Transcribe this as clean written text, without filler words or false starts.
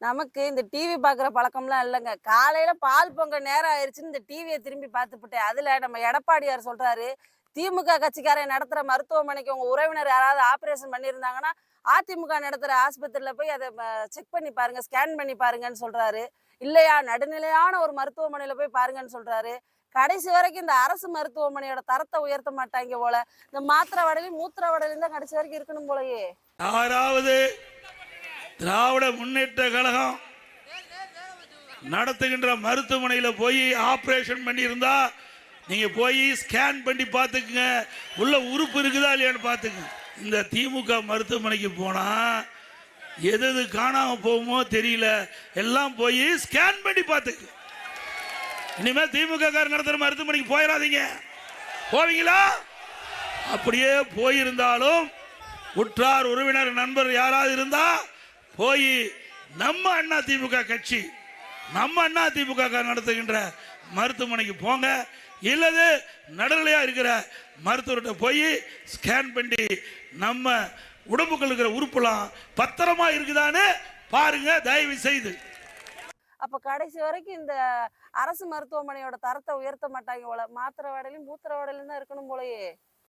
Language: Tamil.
நமக்கு இந்த டிவி பார்க்குற பழக்கம்லாம் இல்லங்க. காலையில பால் பொங்க நேரம் ஆயிருச்சுன்னு இந்த டிவிய திரும்பி பார்த்துப்புட்டேன். அதுல நம்ம எடப்பாடியார் சொல்றாரு, திமுக கட்சிக்காரன் நடத்துற மருத்துவமனைக்கு உங்க உறவினர் யாராவது ஆப்ரேஷன் பண்ணியிருந்தாங்கன்னா, அதிமுக நடத்துற ஆஸ்பத்திரியில போய் அத செக் பண்ணி பாருங்க, ஸ்கேன் பண்ணி பாருங்கன்னு சொல்றாரு. இல்லையா நடுநிலையான ஒரு மருத்துவமனையில போய் பாருங்கன்னு சொல்றாரு. கடைசி வரைக்கும் இந்த அரசு மருத்துவமனையோட தரத்த உயர்த்த மாட்டாய்ங்க போல. இந்த மாத்திரை வடலையும், மூத்திர வடலையும் தான் கடைசி வரைக்கும் இருக்கணும் போலயே! யாராவது திராவிட முன்னேற்ற கழகம் நடத்துகின்ற மருத்துவமனையில் போய் ஆபரேஷன் பண்ணி இருந்தா நீங்க போய் ஸ்கேன் பண்ணி பார்த்துக்குங்க, உள்ள உறுப்பு இருக்குதா இல்லையான்னு பார்த்துங்க. இந்த திமுக மருத்துவமனைக்கு போனா எது எது காணாம போகுமோ தெரியல, எல்லாம் போய் ஸ்கேன் பண்ணி பார்த்துக்கு. இனிமேல் திமுக காரர் நடத்துற மருத்துவமனைக்கு போயிடாதீங்க. போவீங்களா? அப்படியே போயிருந்தாலும் உற்றார் உறவினர் நண்பர் யாராவது இருந்தா போய் நம்ம அண்ணா திமுக கட்சி, நம்ம அண்ணா திமுக நடத்துகின்ற மருத்துவமனைக்கு போங்க. இல்லது நடுநிலையா இருக்கிற மருத்துவர்கிட்ட போய் ஸ்கேன் பண்ணி நம்ம உடம்புக்குள்ள இருக்கிற உறுப்புலாம் பத்திரமா இருக்குதான்னு பாருங்க தயவு செய்து. அப்ப கடைசி வரைக்கும் இந்த அரசு மருத்துவமனையோட தரத்தை உயர்த்த மாட்டாங்க போல. மாத்திரை வாடலையும் மூத்திர வாடலையும் தான் இருக்கணும் போலயே.